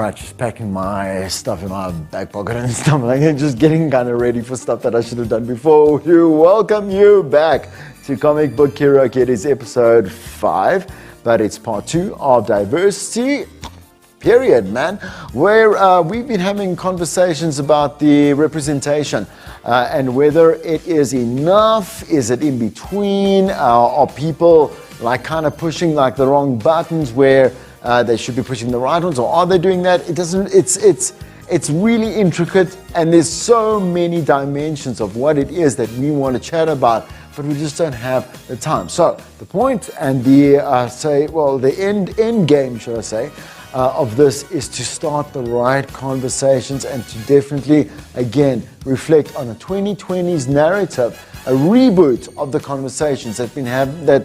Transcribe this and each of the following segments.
right, just packing my stuff in my back pocket and stuff like that, just getting kind of ready for stuff that I should have done before. Welcome you back to Comic Book Karaoke. It is episode 5, but it's part 2 of diversity. Period, man, where we've been having conversations about the representation and whether it is enough, is it in between, are people like kind of pushing like the wrong buttons where they should be pushing the right ones, or are they doing that? It doesn't, it's really intricate, and there's so many dimensions of what it is that we want to chat about, but we just don't have the time. So the point and the end game, should I say, of this is to start the right conversations and to definitely, again, reflect on the 2020s narrative, a reboot of the conversations that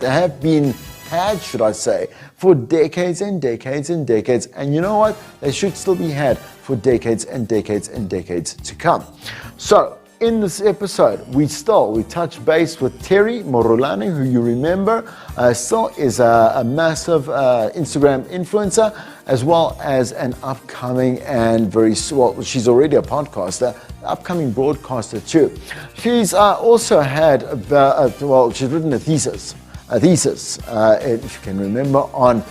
have been had, should I say, for decades and decades and decades. And you know what? They should still be had for decades and decades and decades to come. So, in this episode, we touch base with Terry Morolane, who you remember still is a massive Instagram influencer, as well as an upcoming and she's already a podcaster, upcoming broadcaster too. She's also had, she's written a thesis, if you can remember, on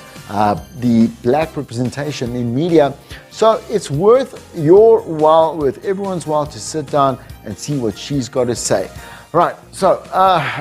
the black representation in media. So it's worth your while, worth everyone's while, to sit down and see what she's got to say. Right, so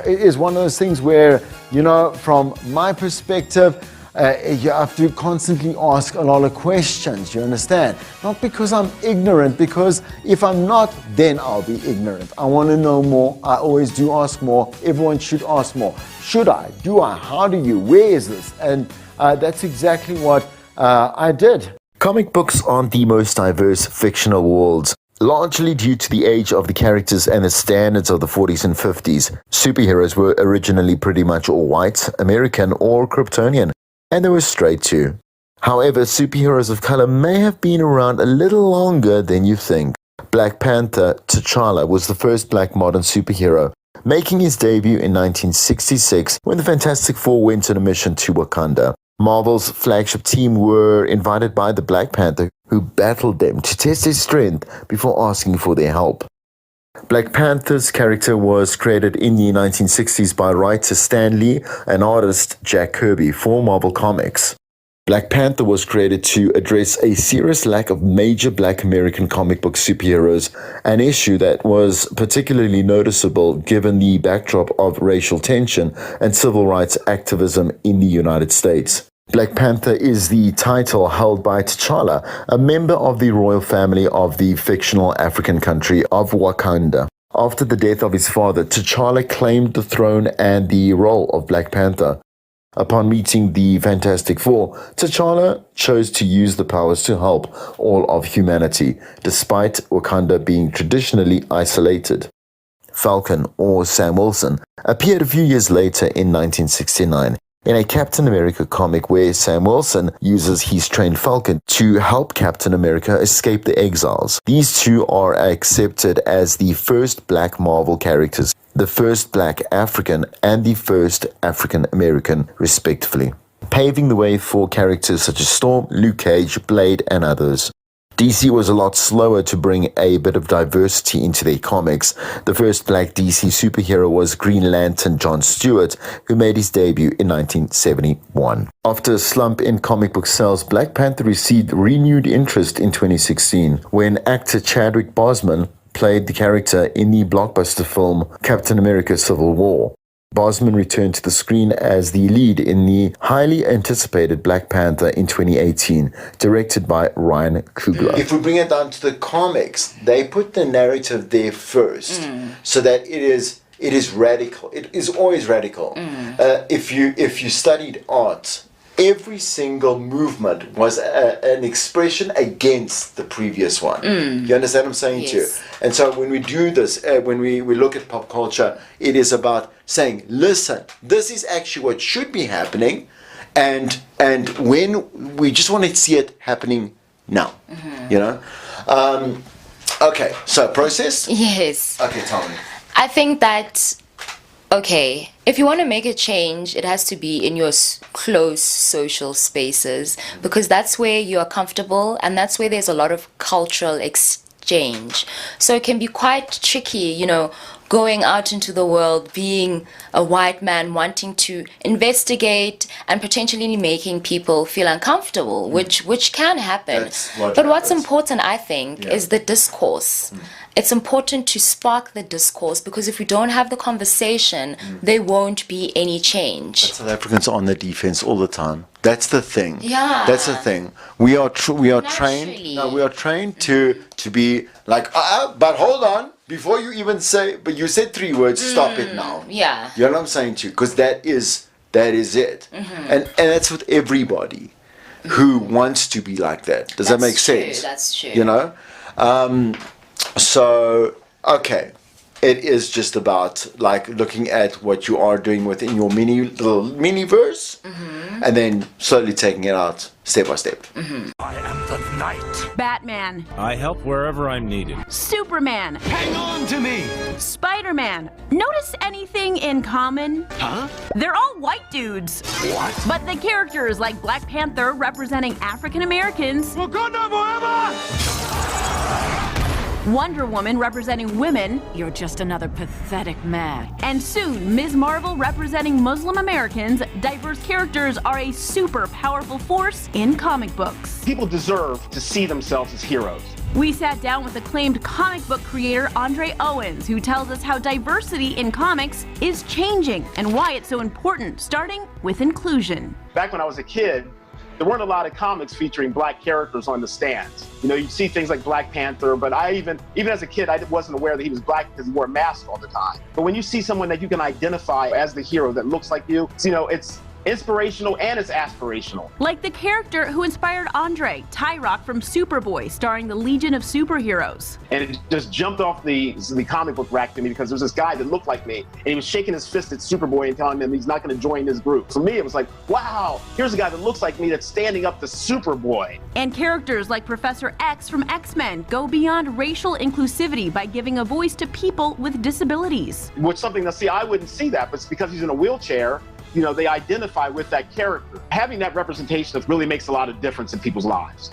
it is one of those things where, you know, from my perspective, you have to constantly ask a lot of questions, you understand? Not because I'm ignorant, because if I'm not, then I'll be ignorant. I want to know more. I always do ask more. Everyone should ask more. Should I? Do I? How do you? Where is this? And that's exactly what I did. Comic books aren't the most diverse fictional worlds. Largely due to the age of the characters and the standards of the 40s and 50s, superheroes were originally pretty much all white, American, or Kryptonian, and they were straight too. However, superheroes of color may have been around a little longer than you think. Black Panther, T'Challa, was the first black modern superhero, making his debut in 1966 when the Fantastic Four went on a mission to Wakanda. Marvel's flagship team were invited by the Black Panther, who battled them to test his strength before asking for their help. Black Panther's character was created in the 1960s by writer Stan Lee and artist Jack Kirby for Marvel Comics. Black Panther was created to address a serious lack of major black American comic book superheroes, an issue that was particularly noticeable given the backdrop of racial tension and civil rights activism in the United States. Black Panther is the title held by T'Challa, a member of the royal family of the fictional African country of Wakanda. After the death of his father, T'Challa claimed the throne and the role of Black Panther. Upon meeting the Fantastic Four, T'Challa chose to use the powers to help all of humanity, despite Wakanda being traditionally isolated. Falcon, or Sam Wilson, appeared a few years later in 1969 in a Captain America comic where Sam Wilson uses his trained Falcon to help Captain America escape the exiles. These two are accepted as the first black Marvel characters, the first black African and the first African American, respectively, paving the way for characters such as Storm, Luke Cage, Blade, and others. DC was a lot slower to bring a bit of diversity into their comics. The first black DC superhero was Green Lantern John Stewart, who made his debut in 1971. After a slump in comic book sales, Black Panther received renewed interest in 2016 when actor Chadwick Boseman played the character in the blockbuster film Captain America Civil War. Boseman returned to the screen as the lead in the highly anticipated Black Panther in 2018, directed by Ryan Coogler. If we bring it down to the comics, they put the narrative there first, so that it is radical. It is always radical. If you studied art, every single movement was an expression against the previous one. You understand what I'm saying? Yes. To you? And so when we do this, when we look at pop culture, it is about saying, listen, this is actually what should be happening, and when we just want to see it happening now, you know? Okay, so process? Yes. Okay, tell me. I think that Okay, if you want to make a change, it has to be in your close social spaces because that's where you are comfortable and that's where there's a lot of cultural exchange. So it can be quite tricky, going out into the world, being a white man, wanting to investigate and potentially making people feel uncomfortable, which can happen. That's what But what's happens. important, I think, is the discourse. It's important to spark the discourse because if we don't have the conversation, there won't be any change. South Africans are on the defense all the time. That's the thing. Yeah. That's the thing. We are trained. Naturally. No, we are trained to be like, but hold on, before you even say. But you said 3 words. Stop it now. Yeah. You know what I'm saying to you? Because that is it. And that's with everybody who wants to be like that. Does that That's make true, sense? that's true. You know. So okay. It is just about like looking at what you are doing within your little mini-verse and then slowly taking it out step by step. I am the knight. Batman, I help wherever I'm needed. Superman, Hang on to me! Spider-Man. Notice anything in common? Huh? They're all white dudes. What? But the characters like Black Panther representing African Americans, Wakanda forever! Wonder Woman representing women, You're just another pathetic man. and soon Ms. Marvel representing Muslim Americans, diverse characters are a super powerful force in comic books. People deserve to see themselves as heroes. We sat down with acclaimed comic book creator Andre Owens, who tells us how diversity in comics is changing and why it's so important, starting with inclusion. Back when I was a kid, there weren't a lot of comics featuring black characters on the stands. You'd see things like Black Panther, but even as a kid, I wasn't aware that he was black because he wore a mask all the time. But when you see someone that you can identify as the hero that looks like you, it's inspirational and it's aspirational. Like the character who inspired Andre, Tyrock from Superboy, starring the Legion of Superheroes. And it just jumped off the comic book rack to me because there was this guy that looked like me and he was shaking his fist at Superboy and telling him he's not going to join his group. For me, it was like, wow, here's a guy that looks like me that's standing up to Superboy. And characters like Professor X from X-Men go beyond racial inclusivity by giving a voice to people with disabilities. Which something that, I wouldn't see that, but it's because he's in a wheelchair. They identify with that character. Having that representation really makes a lot of difference in people's lives.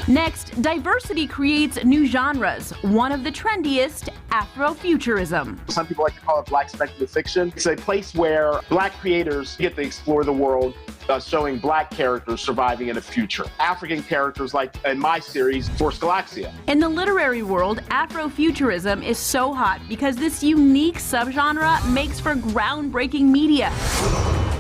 Next, diversity creates new genres. One of the trendiest, Afrofuturism. Some people like to call it Black speculative fiction. It's a place where Black creators get to explore the world, showing Black characters surviving in the future. African characters, like in my series, Force Galaxia. In the literary world, Afrofuturism is so hot because this unique subgenre makes for groundbreaking media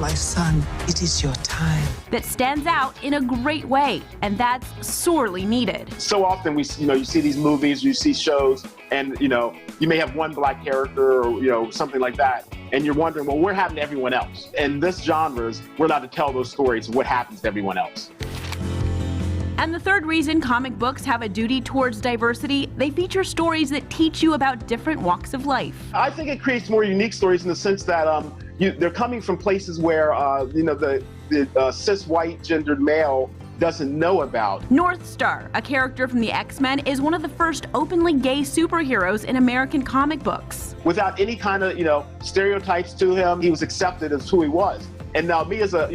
My son, it is your time. that stands out in a great way, and that's sorely needed. So often you see these movies, you see shows, and you may have one Black character or something like that, and you're wondering, well, what happened to everyone else? And this genres, we're allowed to tell those stories of what happens to everyone else. And the third reason comic books have a duty towards diversity, they feature stories that teach you about different walks of life. I think it creates more unique stories in the sense that they're coming from places where the cis white gendered male doesn't know about. North Star, a character from the X-Men, is one of the first openly gay superheroes in American comic books. Without any kind of stereotypes to him, he was accepted as who he was. And now me as a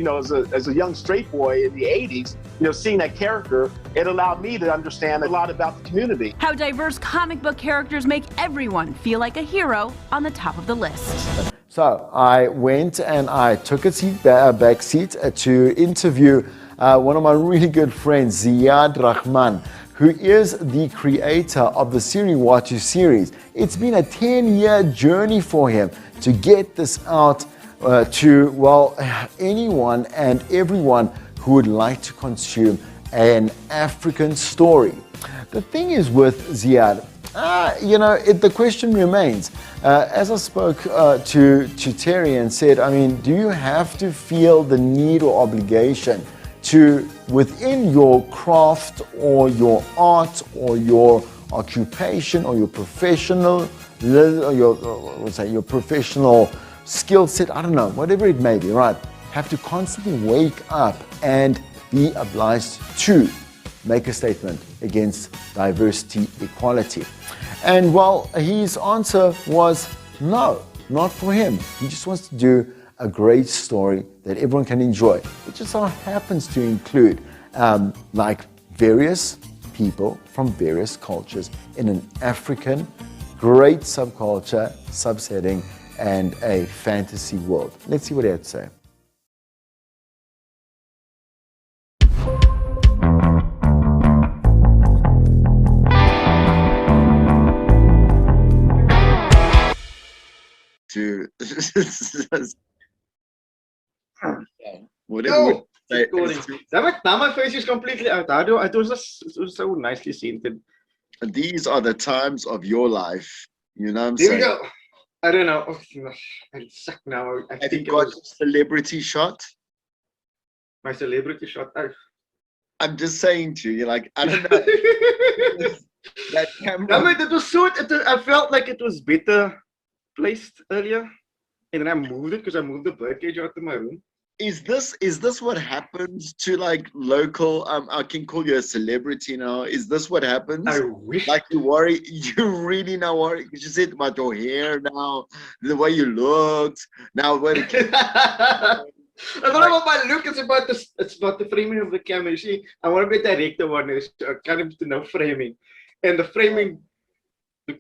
young straight boy in the 80s, seeing that character, it allowed me to understand a lot about the community. How diverse comic book characters make everyone feel like a hero on the top of the list. So I went and I took a back seat to interview one of my really good friends, Ziad Rahman, who is the creator of the Siriwatu series. It's been a 10-year journey for him to get this out to anyone and everyone who would like to consume an African story. The thing is with Ziad, the question remains. As I spoke to Terry and said, do you have to feel the need or obligation to, within your craft or your art or your occupation or your professional, your professional skill set, I don't know, whatever it may be, right? Have to constantly wake up and be obliged to make a statement against diversity equality. And his answer was no. not for him. He just wants to do a great story that everyone can enjoy. It just so happens to include like various people from various cultures in an African great subculture, subsetting, and a fantasy world. Let's see what he had to say. To No! Now my face is completely out. It was so nicely scented. These are the times of your life. You know what I'm There we saying? go. I don't know. Oh, I suck now. I Have think you it got was a celebrity shot? my celebrity shot. I'm just saying to you, like, I don't know. That camera. No, but it was so. I felt like it was better placed earlier, and then I moved it because I moved the birdcage out of my room. Is this what happens to like local? I can call you a celebrity now. Is this what happens? I wish. Like you worry, you really now worry. You just said about your hair now, the way you looked. Now what? It's not about my look. It's about the. It's about the framing of the camera. You see, I want to be a director one. I kind of to know framing, and the framing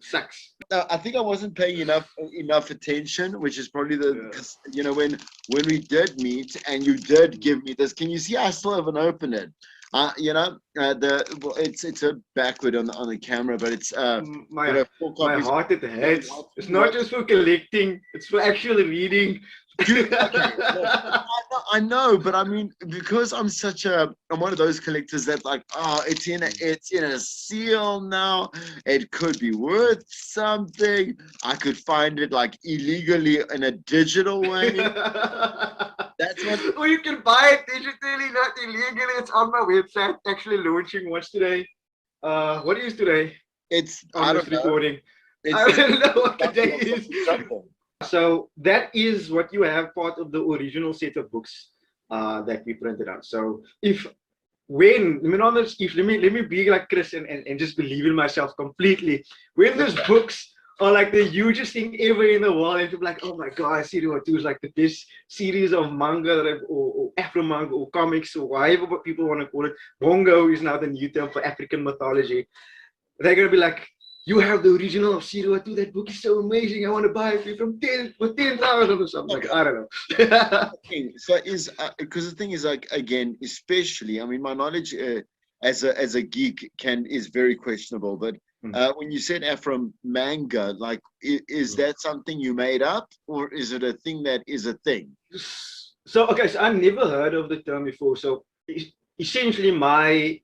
sucks. I think I wasn't paying enough attention, which is probably because you know when we did meet and you did give me this. Can you see? I still haven't opened it. You know, it's a backward on the camera, but it's my heart it hurts. It's not just for collecting; it's for actually reading. Dude, okay, I know, but I mean, because I'm one of those collectors that like, it's in a seal now. It could be worth something. I could find it like illegally in a digital way. That's what. Or you can buy it digitally, not illegally. It's on my website. Actually launching. What's today? What is today? It's on this recording. I don't know what the day is. So that is what you have, part of the original set of books that we printed out. So let me be like Chris and just believe in myself completely. When those books are like the hugest thing ever in the world, and people like, oh my god, Series 2 is like the best series of manga or Afro manga or comics or whatever people want to call it. Bongo is now the new term for African mythology. They're gonna be like, you have the original of Series 2. That book is so amazing. I want to buy it from 10,000 or something. Like, I don't know. So is because the thing is, like, again, especially, I mean, my knowledge as a geek is very questionable. But when you said Afro manga, like, is that something you made up, or is it a thing that is a thing? So I never heard of the term before. So essentially, I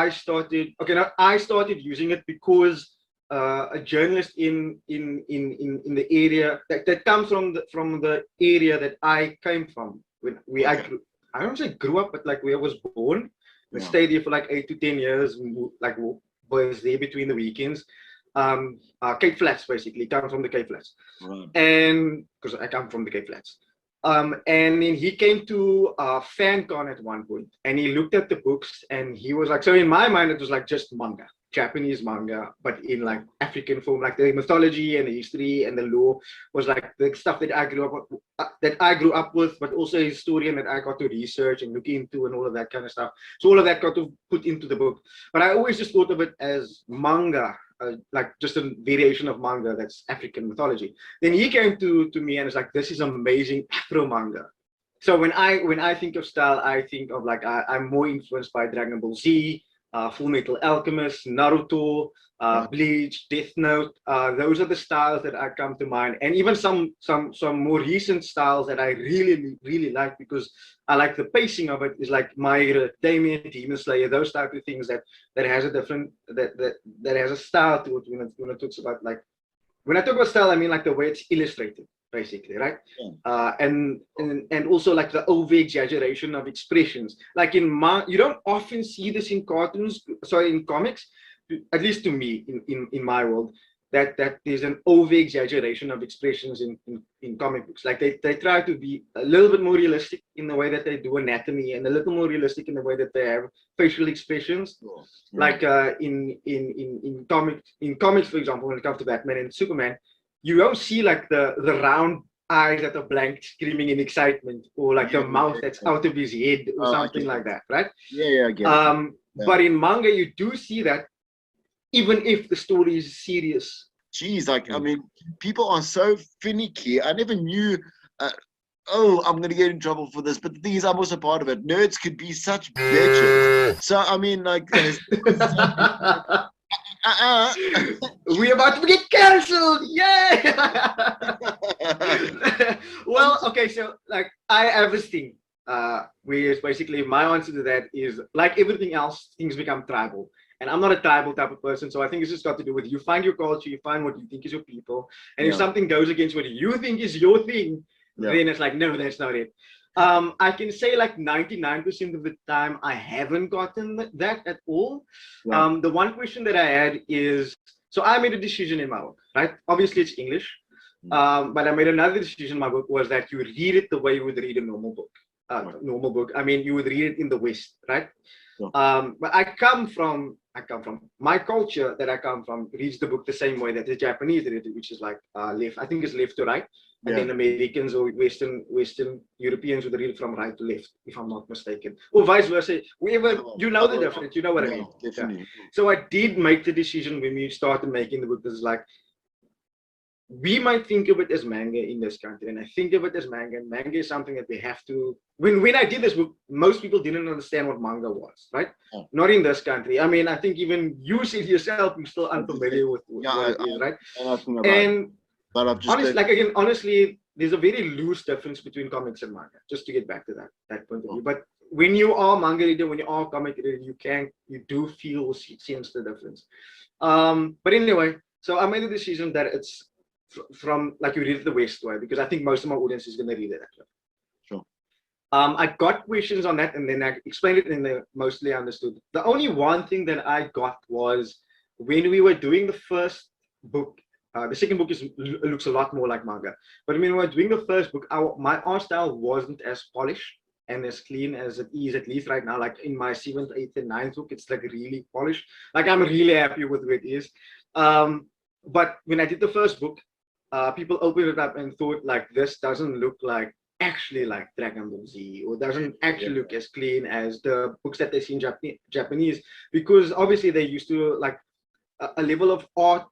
started using it because a journalist in the area that comes from the area that I came from. I don't say grew up, but like where I was born. I stayed there for like 8 to 10 years. Like was there between the weekends. Cape Flats basically, comes from the Cape Flats, and because I come from the Cape Flats. And then he came to FanCon at one point, and he looked at the books, and he was like, so in my mind it was like just manga, Japanese manga, but in like African form, like the mythology and the history and the lore was like the stuff that I grew up with, but also a historian that I got to research and look into and all of that kind of stuff. So all of that got to put into the book. But I always just thought of it as manga, like just a variation of manga that's African mythology. Then he came to me and was like, this is amazing Afro manga. So when I think of style, I think of like I'm more influenced by Dragon Ball Z, Full Metal Alchemist, Naruto, Bleach, Death Note. Those are the styles that I come to mind, and even some more recent styles that I really like, because I like the pacing of it. Is like My Hero, Damien, Demon Slayer, those type of things that has a different that has a style to it when it talks about, like, when I talk about style, I mean like the way it's illustrated, basically, right? And also like the over exaggeration of expressions. Like you don't often see this in cartoons, sorry, in comics, at least to me, in my world, that there's an over exaggeration of expressions in comic books. Like they try to be a little bit more realistic in the way that they do anatomy, and a little more realistic in the way that they have facial expressions. Like in comics, for example, when it comes to Batman and Superman, you don't see like the round eyes that are blank screaming in excitement, or like the mouth that's out of his head or something like that, right? I get it. But in manga you do see that, even if the story is serious. Jeez, like, I mean, people are so finicky. I never knew. Oh, I'm gonna get in trouble for this, but the thing is, I'm also part of it. Nerds could be such bitches. So I mean, like, we're about to get cancelled. Yay! Well, okay, so like I have this thing, where basically my answer to that is, like everything else, things become tribal. And I'm not a tribal type of person, so I think it's just got to do with, you find your culture, you find what you think is your people, and if something goes against what you think is your thing, then it's like, no, that's not it. I can say like 99% of the time I haven't gotten that at all. The one question that I had is, so I made a decision in my book, right? Obviously it's English, but I made another decision in my book, was that you read it the way you would read a normal book. I mean, you would read it in the West, right? But I come from my culture that I come from reads the book the same way that the Japanese read it, which is like left. I think it's left to right, and then Americans or Western Europeans would read it from right to left, if I'm not mistaken, or vice versa. Whoever, you know the difference, you know what I mean. Definitely. So I did make the decision when we started making the book. This is like, we might think of it as manga in this country, and I think of it as manga, and manga is something that we have to, when I did this book, most people didn't understand what manga was, right? Not in this country. I mean, I think even you said yourself, you're still unfamiliar with what it is, right? And but I've just honestly, there's a very loose difference between comics and manga, just to get back to that point of view. But when you are manga reader, when you are comic reader, you do feel or sense the difference. But anyway, so I made the decision that it's from like you read it the West way, because I think most of my audience is going to read it that way. Sure. I got questions on that, and then I explained it, and they mostly understood. The only one thing that I got was when we were doing the first book. The second book looks a lot more like manga, but when we were doing the first book, my art style wasn't as polished and as clean as it is, at least right now. Like in my 7th, 8th, and 9th book, it's like really polished. Like I'm really happy with where it is. But when I did the first book, people opened it up and thought like, this doesn't look like actually like Dragon Ball Z, or doesn't actually look as clean as the books that they see in Japanese, because obviously they used to like a level of art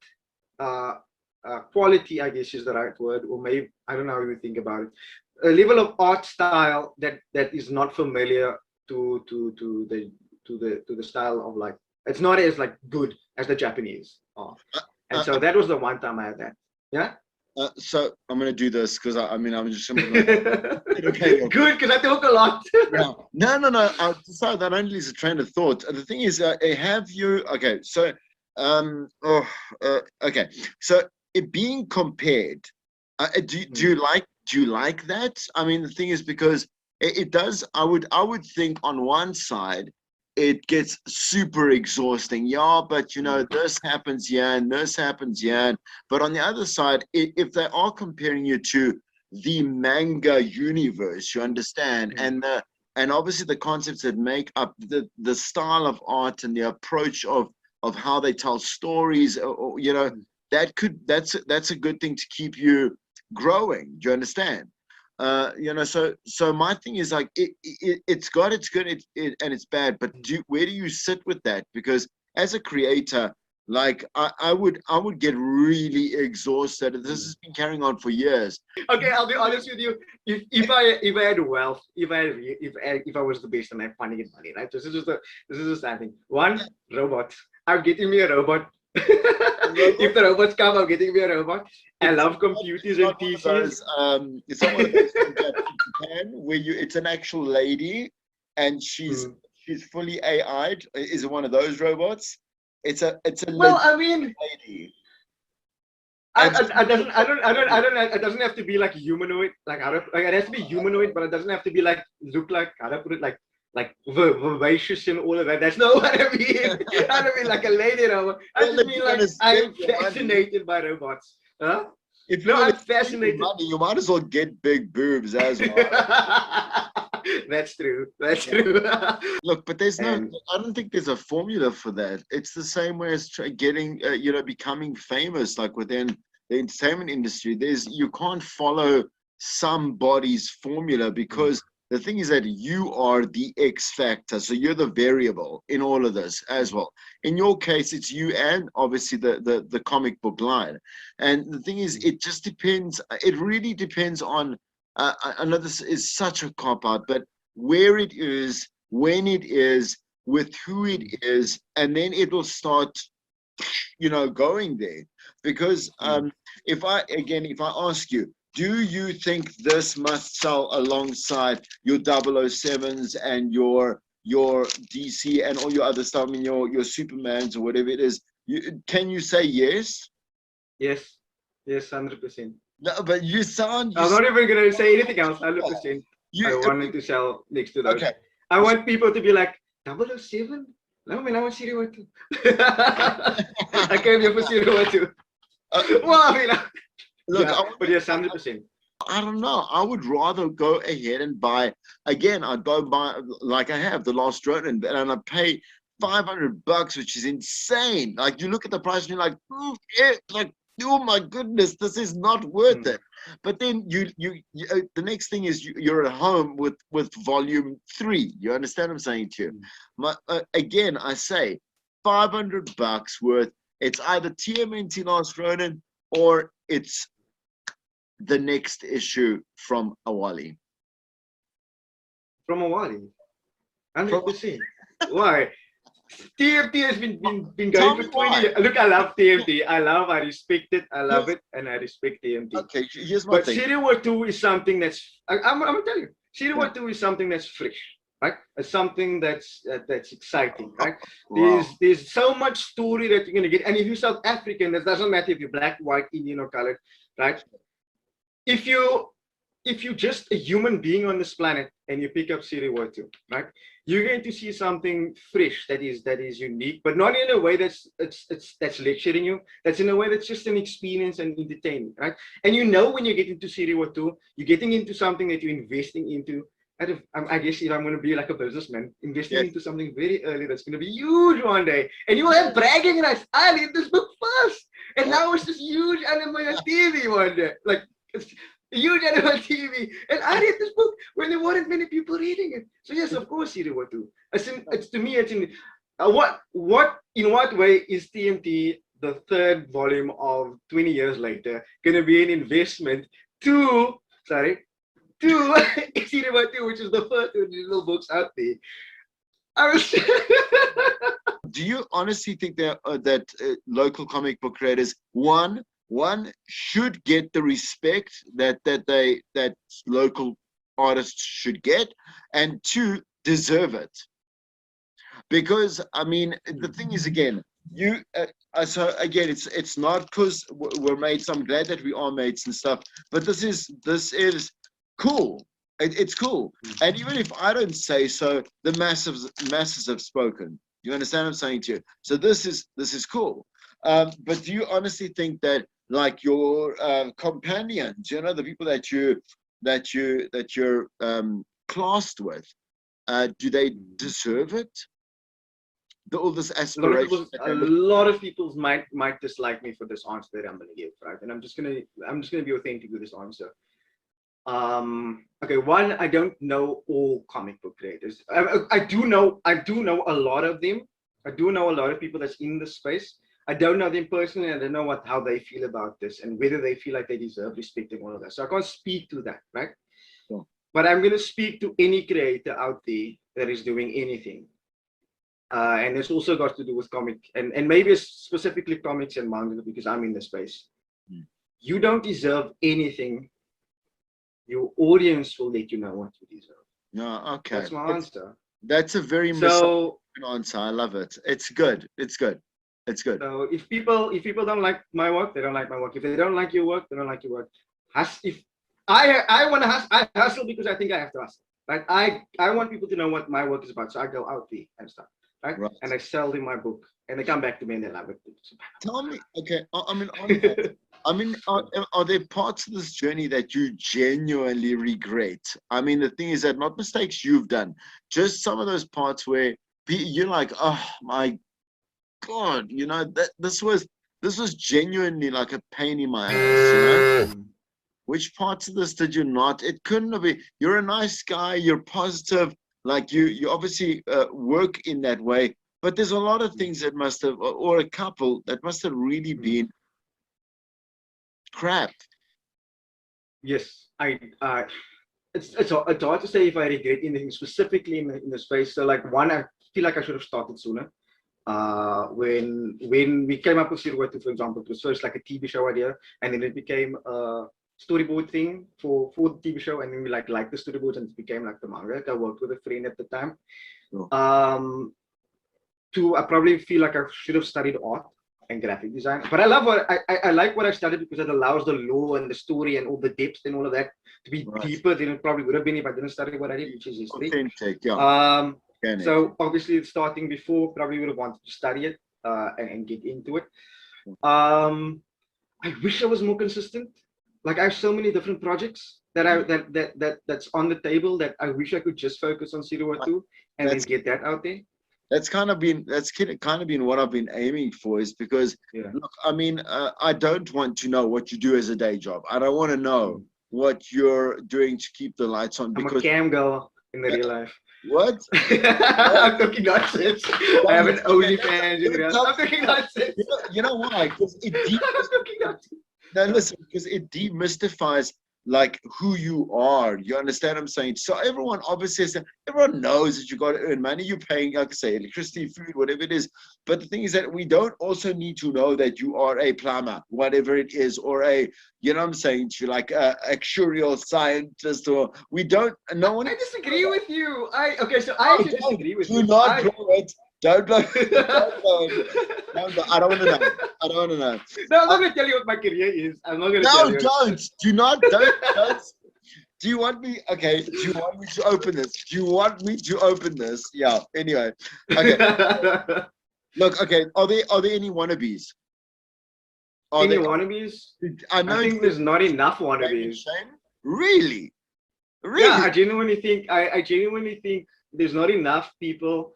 quality, I guess is the right word, or maybe I don't know how you think about it, a level of art style that is not familiar to the style of, like, it's not as like good as the Japanese are. And so that was the one time I had that. So I'm gonna do this because I'm just okay. Good, because I talk a lot. No. I decided that only is a train of thought. The thing is, have you? Okay, so okay, so it being compared, do you like that? I mean, the thing is, because it does. I would think on one side it gets super exhausting. Yeah, but you know, this happens here and this happens here. But on the other side, if they are comparing you to the manga universe, you understand, and obviously the concepts that make up the style of art and the approach of how they tell stories, or you know, that's a good thing to keep you growing. Do you understand? You know, so my thing is like, it's good, and it's bad, but where do you sit with that? Because as a creator, like I would get really exhausted. This has been carrying on for years. Okay, I'll be honest with you. If I had wealth, if I was the best and I'm funding it money, right? This is the sad thing. One, robot. I'm getting me a robot. If the robots come, I'm getting me a robot. I love computers and PCs. It's not one of those things that in Japan where it's an actual lady and she's fully AI'd. Is it one of those robots? It's a well, I mean, lady. It doesn't have to be like humanoid. Like it has to be humanoid, but it doesn't have to be like look like, how do I put it, like vivacious and all of that. That's not what I mean. I don't mean like a lady robot. I just mean like I'm fascinated by robots. Huh? If you're I'm fascinated. Money, you might as well get big boobs as well. That's true. That's true. Look, but there's I don't think there's a formula for that. It's the same way as getting, becoming famous, like within the entertainment industry, you can't follow somebody's formula, because the thing is that you are the X factor. So you're the variable in all of this as well. In your case, it's you and obviously the comic book line. And the thing is, it just depends. It really depends on, I know this is such a cop out, but where it is, when it is, with who it is, and then it will start, going there. Because if I ask you, do you think this must sell alongside your 007s and your DC and all your other stuff, I mean your Supermans or whatever it is? Can you say yes? Yes, 100%. No, but you sound. I'm not even gonna say anything else. 100%. I wanted to sell next to those. Okay. I want people to be like 007. No, man, I want Serial 2. I came here for Serial 2. Well, I mean, look, but yes, 100%. I don't know. I would rather go ahead and buy again. I'd go buy, like I have, the Last Ronin, and I pay $500, which is insane. Like, you look at the price and you're like, oh my goodness, this is not worth it. But then you the next thing is you're at home with volume 3. You understand what I'm saying to you? Again, I say $500 worth. It's either TMNT Last Ronin or it's the next issue from Awali. From Awali, 100%. Why? TMT has been going for 20 years. Look, I love TMT. I respect it. I love it, and I respect TMT. Okay, here's my but thing. Serial War 2 is something that's, I'm gonna tell you, Serial War 2 is something that's fresh, right? It's something that's exciting, right? Wow. There's so much story that you're gonna get, and if you're South African, it doesn't matter if you're black, white, Indian, or colored, right? If you're just a human being on this planet and you pick up Serial War 2, right? You're going to see something fresh that is unique, but not in a way that's lecturing you. That's in a way that's just an experience and entertainment, right? And when you get into Serial War 2, you're getting into something that you're investing into. I guess if I'm going to be like a businessman, investing into something very early that's going to be huge one day, and you will have bragging rights. I read this book first, and now it's this huge anime on TV one day, like it's huge anime on TV, and I read this book when there weren't many people reading it. So yes, of course, Serial War 2. It's to me, it's in in what way is TMT, the third volume of 20 years later, going to be an investment to Serial War 2, which is the first original books out there? Do you honestly think that local comic book creators, one should get the respect that local artists should get, and 2, deserve it? Because I mean, the thing is, again, so again, it's not because we're mates. I'm glad that we are mates and stuff, but this is cool. It's cool, and even if I don't say so, the masses have spoken. You understand what I'm saying to you? So this is cool. But do you honestly think that, like, your companions, the people that you're classed with, do they deserve it? All this aspiration. A lot of people might dislike me for this answer that I'm going to give, right? And I'm just gonna be authentic with this answer. Okay, one, I don't know all comic book creators. I do know a lot of them. I do know a lot of people that's in the space. I don't know them personally. I don't know how they feel about this and whether they feel like they deserve respect and all of that. So I can't speak to that, right? Sure. But I'm going to speak to any creator out there that is doing anything. And it's also got to do with comic and maybe specifically comics and manga, because I'm in the space. You don't deserve anything. Your audience will let you know what you deserve. No, okay. That's my answer. That's a very answer. I love it. It's good. It's good. It's good. So if people don't like my work, they don't like my work. If they don't like your work, they don't like your work. If I want to hustle, I hustle because I think I have to hustle. Right? I want people to know what my work is about, so I go out there and stuff. Right? And I sell them my book, and they come back to me and they love it. Tell me, okay. Are there parts of this journey that you genuinely regret? I mean, the thing is that not mistakes you've done, just some of those parts where you're like, oh my God, that this was this was genuinely like a pain in my ass, you know? Which parts of this did you not? It couldn't have been. You're a nice guy. You're positive. Like you obviously work in that way. But there's a lot of things that must have, or a couple that must have really been crap. Yes, it's hard to say if I regret anything specifically in the space. So like one, I feel like I should have started sooner. When we came up with Zero 2, for example, it was first like a TV show idea, and then it became a storyboard thing for the TV show, and then we liked the storyboards, and it became like the manga. I worked with a friend at the time. Oh. I probably feel like I should have studied art and graphic design, but I love what I like what I studied because it allows the lore and the story and all the depth and all of that to be deeper than it probably would have been if I didn't study what I did, which is history. Authentic, yeah. So obviously starting before, probably would have wanted to study it and get into it. I wish I was more consistent. Like I have so many different projects that's on the table that I wish I could just focus on Zero 2 and then get that out there. That's kind of been what I've been aiming for, is because look, I mean, I don't want to know what you do as a day job. I don't want to know what you're doing to keep the lights on. Because I'm a cam girl in the real life. What? I'm talking nonsense. I have an OnlyFans in real life. I'm talking nonsense. You know why? Because it demystifies like who you are. You understand what I'm saying? So everyone knows that you got to earn money. You're paying, like I say, electricity, food, whatever it is. But the thing is that we don't also need to know that you are a plumber, whatever it is, or a, you know what I'm saying, to like a actuarial scientist, or we don't. No one. I disagree with you. I disagree with you. Do not blow it. Don't blow it. I don't want to know. I don't want to know. No, I'm not going to tell you what my career is. I'm not going to tell you. Don't. Do not. Don't. Do you want me? Okay. Do you want me to open this? Yeah. Anyway. Okay. Look. Okay. Are there any wannabes? Wannabes? I think there's not enough wannabes. Really? Yeah. I genuinely think there's not enough people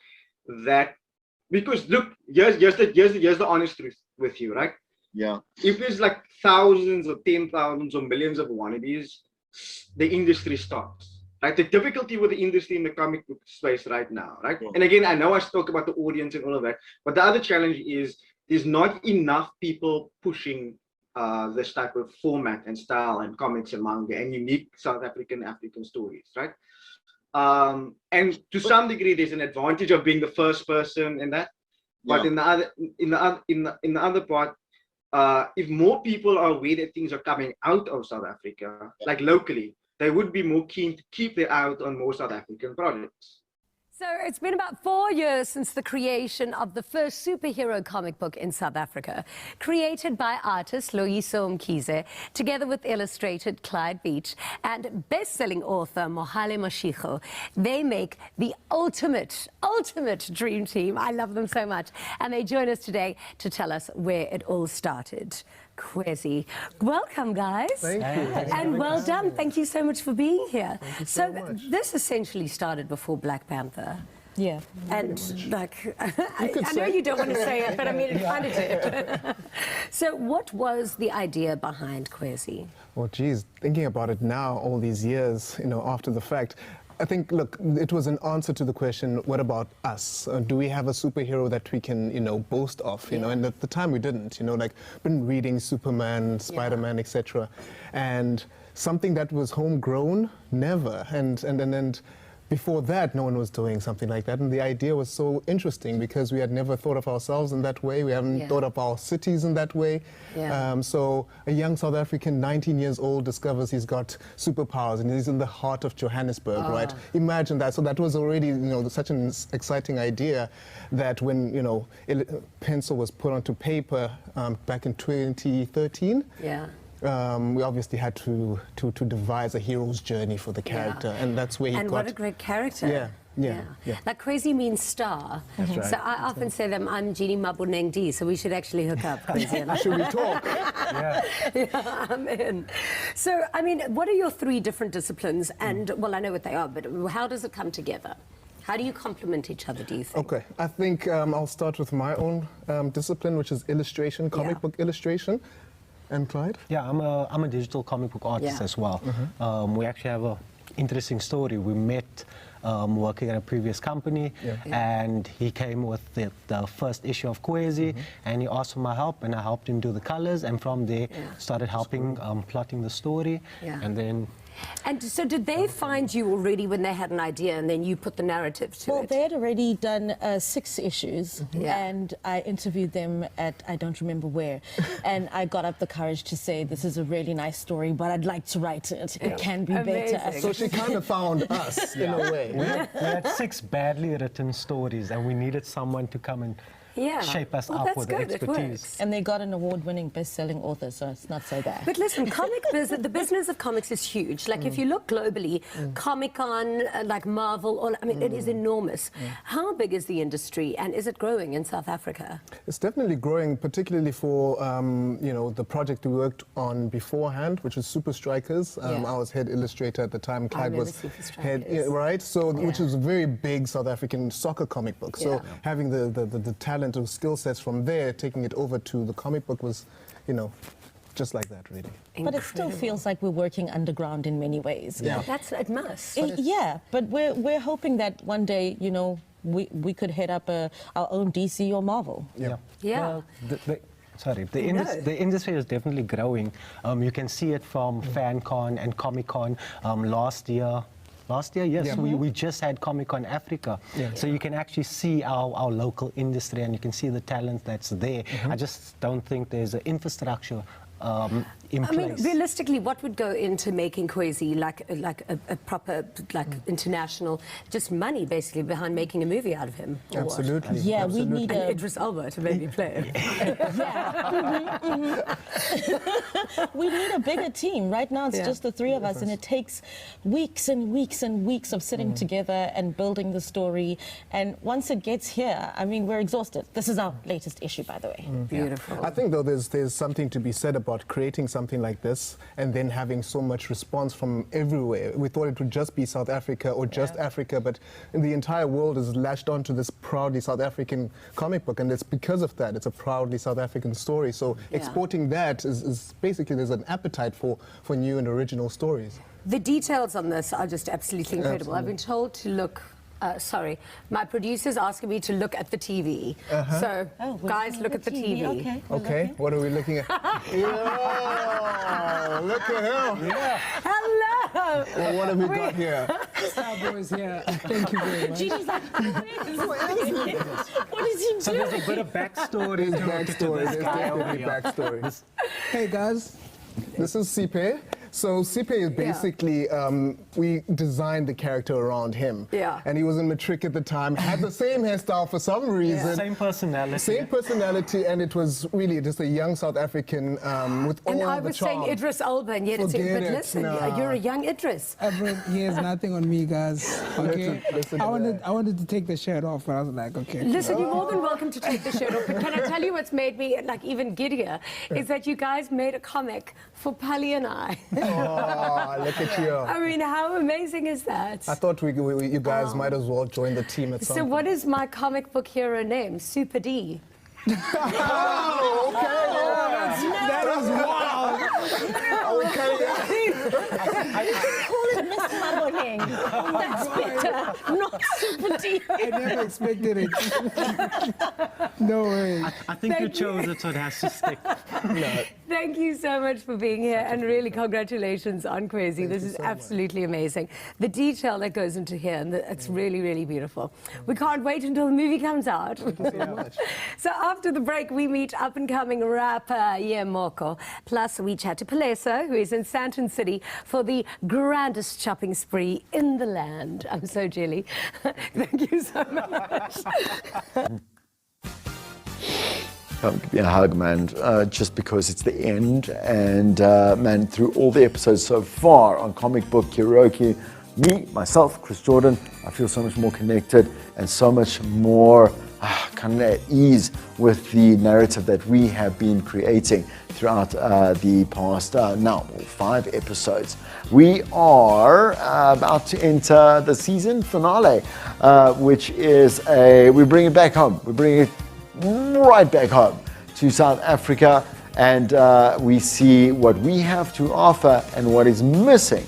that, because look, here's the honest truth with you, right? Yeah. If there's like thousands or 10,000s or millions of wannabes, the industry stops. Right? The difficulty with the industry in the comic book space right now, right? Yeah. And again, I know I spoke about the audience and all of that, but the other challenge is there's not enough people pushing this type of format and style and comics and manga and unique South African stories, right? And to some degree, there's an advantage of being the first person in that. But in the other part, if more people are aware that things are coming out of South Africa, like locally, they would be more keen to keep their eye out on more South African projects. So it's been about 4 years since the creation of the first superhero comic book in South Africa, created by artist Loyiso Mkhize, together with illustrator Clyde Beach and best-selling author Mohale Mashego. They make the ultimate dream team. I love them so much. And they join us today to tell us where it all started. Qwizzy. Welcome, guys. Thank you. And well done. Thank you so much for being here. So this essentially started before Black Panther. Yeah. And like, I know you don't want to say it, but I mean, it kind of did. So what was the idea behind Qwizzy? Well, geez, thinking about it now, all these years, after the fact, I think, look, it was an answer to the question, what about us? Do we have a superhero that we can, boast of? And at the time we didn't, like, been reading Superman, Spider-Man, etc. And something that was homegrown, never. And before that, no one was doing something like that. And the idea was so interesting because we had never thought of ourselves in that way. We haven't thought of our cities in that way. Yeah. So a young South African, 19 years old, discovers he's got superpowers and he's in the heart of Johannesburg, right? Imagine that. So that was already, such an exciting idea that when, pencil was put onto paper back in 2013. Yeah. We obviously had to devise a hero's journey for the character, and that's where he got. And what a great character! Yeah. Like Qwizzy means star. That's right. So I often say them, I'm Jeannie Maboneng D, so we should actually hook up. Should we talk? Yeah, I'm in. So, I mean, what are your 3 different disciplines? And well, I know what they are, but how does it come together? How do you complement each other, do you think? Okay, I think I'll start with my own discipline, which is illustration, comic book illustration. And Clyde? Yeah, I'm a digital comic book artist as well. We actually have an interesting story. We met working at a previous company, and he came with the first issue of Qwizzy, and he asked for my help, and I helped him do the colors, and from there started helping plotting the story, and then. And so did they find you already when they had an idea and then you put the narrative to it? Well, they had already done 6 issues and I interviewed them at, I don't remember where, and I got up the courage to say, this is a really nice story, but I'd like to write it. It can be better. So she kind of found us in a way. We had 6 badly written stories and we needed someone to come and shape us up with the expertise. And they got an award-winning best-selling author, so it's not so bad. But listen, the business of comics is huge. Like if you look globally, Comic-Con, like Marvel, I mean, it is enormous. How big is the industry and is it growing in South Africa? It's definitely growing, particularly for, you know, the project we worked on beforehand, which was Super Strikers. I was head illustrator at the time. Clyde was head, right? So, which is a very big South African soccer comic book. So having the talent or skill sets from there, taking it over to the comic book was, you know, just like that, really. But it still feels like we're working underground in many ways. Yeah, it must. But we're hoping that one day, you know, we could head up our own DC or Marvel. Well, the industry is definitely growing. You can see it from FanCon and Comic-Con last year. Yes, we just had Comic-Con Africa. So you can actually see our local industry and you can see the talent that's there. I just don't think there's an infrastructure in place. I mean, realistically, what would go into making Qwizzy like a proper, international, just money basically behind making a movie out of him? Absolutely. Yeah, we need and Idris Elba to maybe play it. We need a bigger team. Right now, it's just the 3 of us, and it takes weeks and weeks and weeks of sitting together and building the story. And once it gets here, I mean, we're exhausted. This is our latest issue, by the way. Beautiful. I think, though, there's something to be said about creating something like this and then having so much response from everywhere. We thought it would just be South Africa or just Africa, but the entire world is latched onto this proudly South African comic book, and it's because of that. It's a proudly South African story. So exporting that is basically, there's an appetite for new and original stories. The details on this are just absolutely incredible. I've been told to look. Sorry, my producer's asking me to look at the TV. So, guys, look at the TV. Okay, what are we looking at? Look at him. Hello. Well, what have we got here? Starboy is here. Thank you very much. Gigi's like, what is he doing? So there's a bit of backstory. There's definitely backstory. Hey, guys. This is Sipe. So Sipe is basically, we designed the character around him. And he was in matric at the time, had the same hairstyle for some reason. Same personality. Same personality, and it was really just a young South African with all the charm. And I was saying Idris Elba, and yet but listen, you're a young Idris. He has nothing on me, guys. Okay? I wanted to take the shirt off, but I was like, okay. Listen, you're more than welcome to take the shirt off, but can I tell you what's made me like even giddier is that you guys made a comic for Pali and I. Oh, look at you. I mean, how amazing is that? I thought you guys might as well join the team at some point. So what is my comic book hero name? Super D. Oh, okay. That is wild. Call it Miss Modeling. That's better, not Super D. I never expected it. No way. I think you chose it, so it has to stick. Thank you so much for being here, and really congratulations on Qwizzy. This is absolutely amazing. The detail that goes into here, and it's really, really beautiful. We can't wait until the movie comes out. So after the break, we meet up-and-coming rapper Yemoko. Plus, we chat to Paleso, who is in Sandton City for the grandest shopping spree in the land. I'm so jelly. Thank you so much. Give me a hug, man, just because it's the end. And man, through all the episodes so far on Comic Book Karaoke, myself, Chris Jordan, I feel so much more connected and so much more kind of at ease with the narrative that we have been creating throughout the past 5 episodes. We are about to enter the season finale, which is we bring it back home. We bring it right back home to South Africa, and we see what we have to offer and what is missing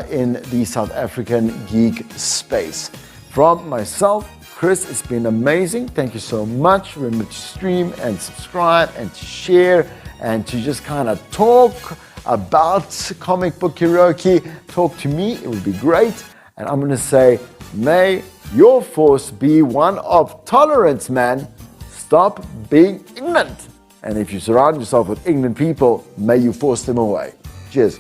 in the South African geek space. From myself, Chris, it's been amazing. Thank you so much. Remember to stream and subscribe and to share and to just kind of talk about Comic Book Karaoke. Talk to me, it would be great. And I'm going to say, may your force be one of tolerance, man. Stop being ignorant. And if you surround yourself with ignorant people, may you force them away. Cheers.